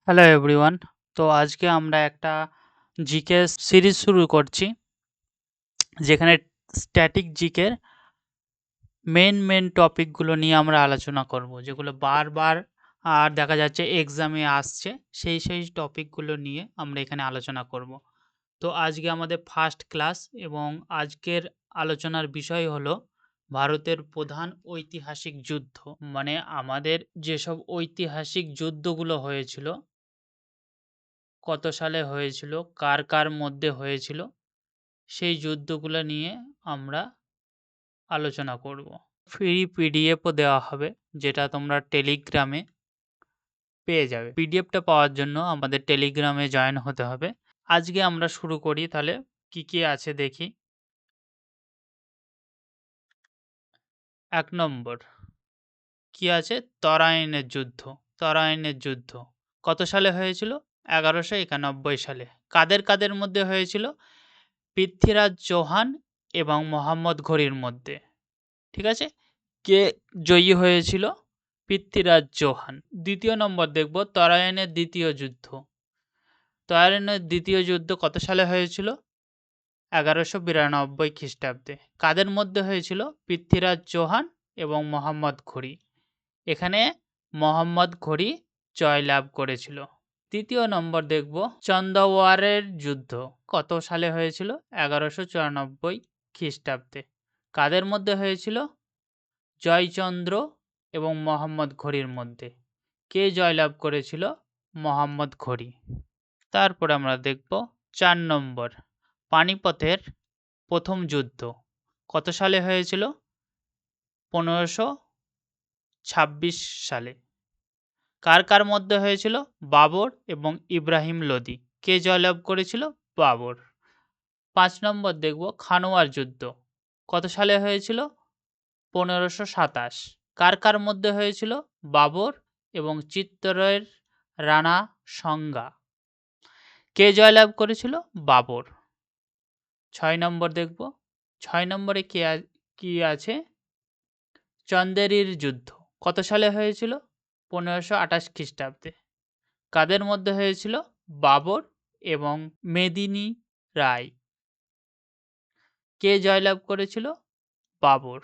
Hello everyone. তো আজকে আমরা একটা জিকে সিরিজ শুরু করছি, যেখানে স্ট্যাটিক জিকের মেন টপিকগুলো নিয়ে আমরা আলোচনা করব, যেগুলো বারবার আর দেখা যাচ্ছে এক্সামে আসছে। সেই টপিকগুলো নিয়ে আমরা এখানে আলোচনা করব। তো আজকে আমাদের ফার্স্ট ক্লাস এবং আজকের আলোচনার বিষয় হলো ভারতের প্রধান ঐতিহাসিক যুদ্ধ। মানে আমাদের যেসব ঐতিহাসিক যুদ্ধগুলো হয়েছিল, কত সালে হয়েছিল, কার কার মধ্যে হয়েছিল, সেই যুদ্ধগুলো নিয়ে আমরা আলোচনা করব। ফ্রি পিডিএফও দেওয়া হবে, যেটা তোমরা টেলিগ্রামে পেয়ে যাবে। পিডিএফটা পাওয়ার জন্য আমাদের টেলিগ্রামে জয়েন হতে হবে। আজকে আমরা শুরু করি, তাহলে কি কি আছে দেখি। 1 নম্বর কি আছে? তরাইনের যুদ্ধ। তরাইনের যুদ্ধ কত সালে হয়েছিল? 1191 সালে। কাদের কাদের মধ্যে হয়েছিল? পৃথ্বীরাজ চৌহান এবং মোহাম্মদ ঘুরির মধ্যে। ঠিক আছে, কে জয়ী হয়েছিল? পৃথ্বীরাজ চৌহান। 2 নম্বর দেখব তরাইনের দ্বিতীয় যুদ্ধ। তরাইনের দ্বিতীয় যুদ্ধ কত সালে হয়েছিল? 1192 খ্রিস্টাব্দে। কাদের মধ্যে হয়েছিল? পৃথ্বীরাজ চৌহান এবং মোহাম্মদ ঘুরি। এখানে মোহাম্মদ ঘুরি জয়লাভ করেছিল। 3 নম্বর দেখব চন্দাওয়ারের যুদ্ধ। কত সালে হয়েছিল? 1194 খ্রিস্টাব্দে। কাদের মধ্যে হয়েছিল? জয়চন্দ্র এবং মোহাম্মদ ঘুরির মধ্যে। কে জয়লাভ করেছিল? মোহাম্মদ ঘুরি। তারপরে আমরা দেখব 4 নম্বর পানিপথের প্রথম যুদ্ধ। কত সালে হয়েছিল? 1526 সালে। কার কার মধ্যে হয়েছিল? বাবর এবং ইব্রাহিম লোদি। কে জয়লাভ করেছিল? বাবর। 5 নম্বর দেখব খানোয়ার যুদ্ধ। কত সালে হয়েছিল? 1527। কার কার মধ্যে হয়েছিল? বাবর এবং চিত্তরের রানা সংজ্ঞা। কে জয়লাভ করেছিল? বাবর। 6 নম্বর দেখব। 6 নম্বরে কি আছে? চন্দেরির যুদ্ধ। কত সালে হয়েছিল? 1528 খ্রিস্টাব্দে। কাদের মধ্যে হয়েছিল? বাবর এবং মেদিনী রায়। কে জয়লাভ করেছিল? বাবর।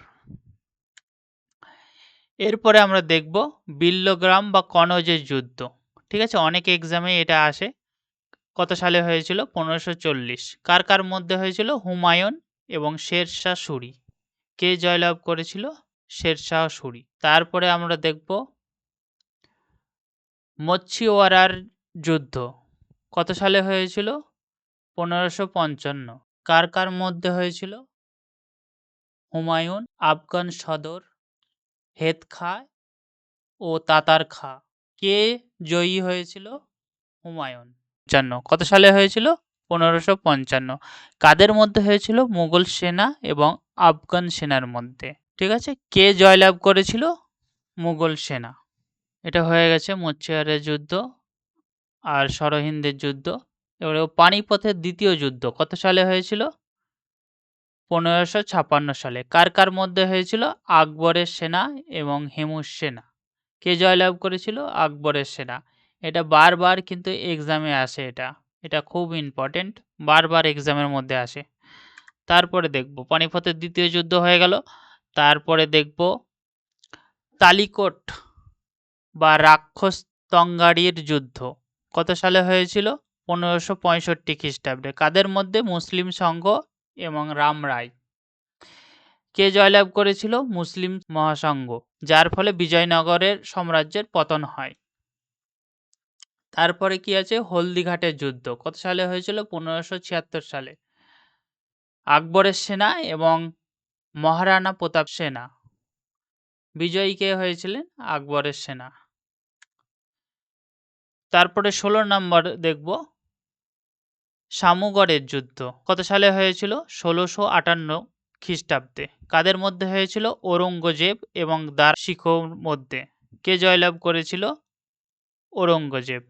এরপরে আমরা দেখব বিল্লগ্রাম বা কনৌজের যুদ্ধ। ঠিক আছে, অনেক এক্সামে এটা আসে। কত সালে হয়েছিল? 1540। কার কার মধ্যে হয়েছিল? হুমায়ুন এবং শেরশাহ সুরি। কে জয়লাভ করেছিল? শেরশাহ সুরি। তারপরে আমরা দেখব মচ্ছিওয়ারার যুদ্ধ। কত সালে হয়েছিল? 1555। কার কার মধ্যে হয়েছিল? হুমায়ুন, আফগান সদর, হেদ খা ও তাতার খা। কে জয়ী হয়েছিল? হুমায়ুন। কত সালে হয়েছিল? 1555। কাদের মধ্যে হয়েছিল? মুঘল সেনা এবং আফগান সেনার মধ্যে। ঠিক আছে, কে জয়লাভ করেছিল? মুঘল সেনা। এটা হয়ে গেছে মচ্ছিয়ারের যুদ্ধ আর সরহিন্দের যুদ্ধ। এবারে পানিপথের দ্বিতীয় যুদ্ধ কত সালে হয়েছিল? 1556 সালে। কার কার মধ্যে হয়েছিল? আকবরের সেনা এবং হেমুর সেনা। কে জয়লাভ করেছিল? আকবরের সেনা। এটা বারবার কিন্তু এক্সামে আসে। এটা খুব ইম্পর্টেন্ট, বারবার এক্সামের মধ্যে আসে। তারপরে দেখব পানিপথের দ্বিতীয় যুদ্ধ হয়ে গেল। তারপরে দেখব তালিকোট বা রাক্ষস তঙ্গাড়ির যুদ্ধ। কত সালে হয়েছিল? 1565 খ্রিস্টাব্দে। কাদের মধ্যে? মুসলিম সংঘ এবং রাম রায়। কে জয়লাভ করেছিল? মুসলিম মহাসংঘ, যার ফলে বিজয়নগরের সাম্রাজ্যের পতন হয়। তারপরে কি আছে? হলদিঘাটের যুদ্ধ। কত সালে হয়েছিল? 1576 সালে। আকবরের সেনা এবং মহারানা প্রতাপ সেনা। বিজয়ী কে হয়েছিলেন? আকবরের সেনা। তারপরে 16 নম্বর দেখব শামুগড়ের যুদ্ধ। কত সালে হয়েছিল? 1658 খ্রিস্টাব্দে। কাদের মধ্যে হয়েছিল? ঔরঙ্গজেব এবং দারশিকোর মধ্যে। কে জয়লাভ করেছিল? ঔরঙ্গজেব।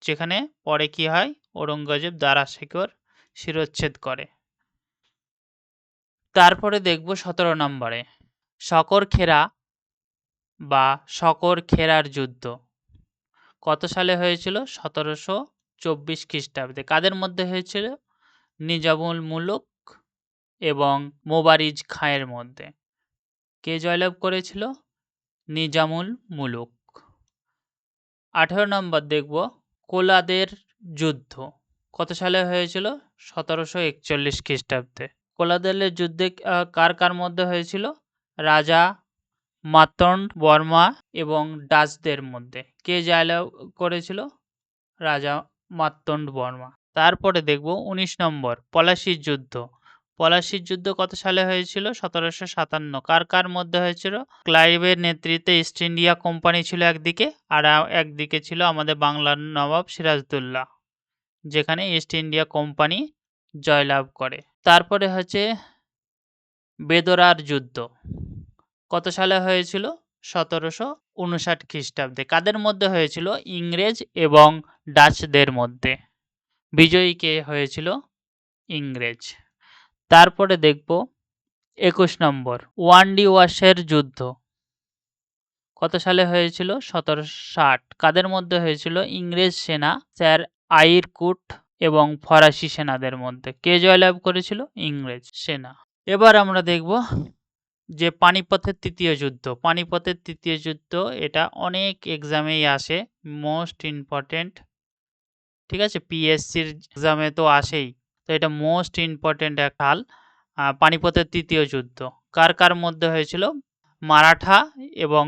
যেখানে পরে কি হয়? ঔরঙ্গজেব দারাশিকোর শিরচ্ছেদ করে। তারপরে দেখব 17 নম্বরে শকরখেরা বা শকরখেরার যুদ্ধ। কত সালে হয়েছিল? 1724 খ্রিস্টাব্দে। কাদের মধ্যে হয়েছিল? নিজামুল মুলক এবং মোবারিজ খাঁয়ের মধ্যে। কে জয়লাভ করেছিল? নিজামুল মুলক। 18 নম্বর দেখব কোলাদের যুদ্ধ। কত সালে হয়েছিল? 1741 খ্রিস্টাব্দে। কোলাদের যুদ্ধে কার কার মধ্যে হয়েছিল? রাজা মার্তণ্ড বর্মা এবং ডাচদের মধ্যে। কে জয়লাভ করেছিল? রাজা মার্তণ্ড বর্মা। তারপরে দেখব 19 নম্বর পলাশীর যুদ্ধ। পলাশীর যুদ্ধ কত সালে হয়েছিল? 1757। কার কার মধ্যে হয়েছিল? ক্লাইভের নেতৃত্বে ইস্ট ইন্ডিয়া কোম্পানি ছিল একদিকে, আর একদিকে ছিল আমাদের বাংলার নবাব সিরাজদৌল্লা, যেখানে ইস্ট ইন্ডিয়া কোম্পানি জয়লাভ করে। তারপরে হচ্ছে বেদরার যুদ্ধ। কত সালে হয়েছিল? 1759 খ্রিস্টাব্দে। কাদের মধ্যে হয়েছিল? ইংরেজ এবং ডাচদের মধ্যে। বিজয়ী কে হয়েছিল? ইংরেজ। তারপরে দেখব 21 নম্বর ওয়ান্ডি ওয়াশের যুদ্ধ। কত সালে হয়েছিল? 1760। কাদের মধ্যে হয়েছিল? ইংরেজ সেনা স্যার আইরকুট এবং ফরাসি সেনাদের মধ্যে। কে জয়লাভ করেছিল? ইংরেজ সেনা। এবার আমরা দেখব যে পানিপথের তৃতীয় যুদ্ধ। পানিপথের তৃতীয় যুদ্ধ এটা অনেক এক্সামেই আসে, মোস্ট ইম্পর্টেন্ট। ঠিক আছে, পিএসসির এক্সামে তো আসেই, তো এটা মোস্ট ইম্পর্টেন্ট এক হাল। পানিপথের তৃতীয় যুদ্ধ কার কার মধ্যে হয়েছিল? মারাঠা এবং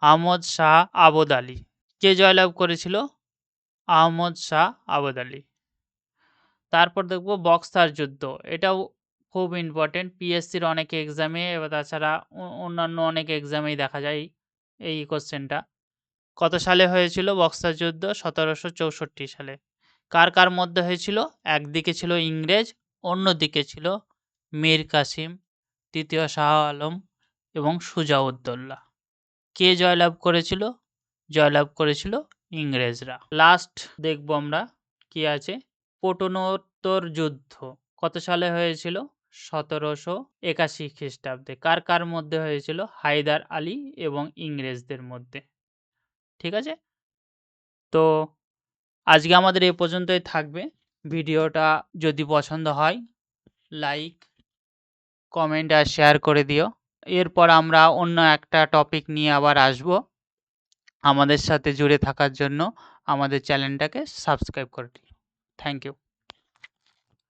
আহমদ শাহ আবদ আলী। কে জয়লাভ করেছিল? আহমদ শাহ আবদ আলী। তারপর দেখব বক্সার যুদ্ধ। এটাও খুব ইম্পর্টেন্ট, পিএসসির অনেক এক্সামে এবং তাছাড়া অন্যান্য অনেক এক্সামেই দেখা যায় এই কোশ্চেনটা। কত সালে হয়েছিল বক্সার যুদ্ধ? 1764 সালে। কার কার মধ্যে হয়েছিল? একদিকে ছিল ইংরেজ, অন্যদিকে ছিল মীর কাসিম, তৃতীয় শাহ আলম এবং সুজাউদ্দৌলা। কে জয়লাভ করেছিল? জয়লাভ করেছিল ইংরেজরা। লাস্ট দেখব আমরা কি আছে, পটনোত্তর যুদ্ধ। কত সালে হয়েছিল? 1781 খ্রিস্টাব্দে। কার কার মধ্যে হয়েছিল? হায়দার আলী এবং ইংরেজদের মধ্যে। ঠিক আছে, তো আজকে আমাদের এই পর্যন্তই থাকবে। ভিডিওটা যদি পছন্দ হয় লাইক, কমেন্ট আর শেয়ার করে দিও। এরপর আমরা অন্য একটা টপিক নিয়ে আবার আসব। আমাদের সাথে জুড়ে থাকার জন্য আমাদের চ্যানেলটাকে সাবস্ক্রাইব করে দিও। Thank you.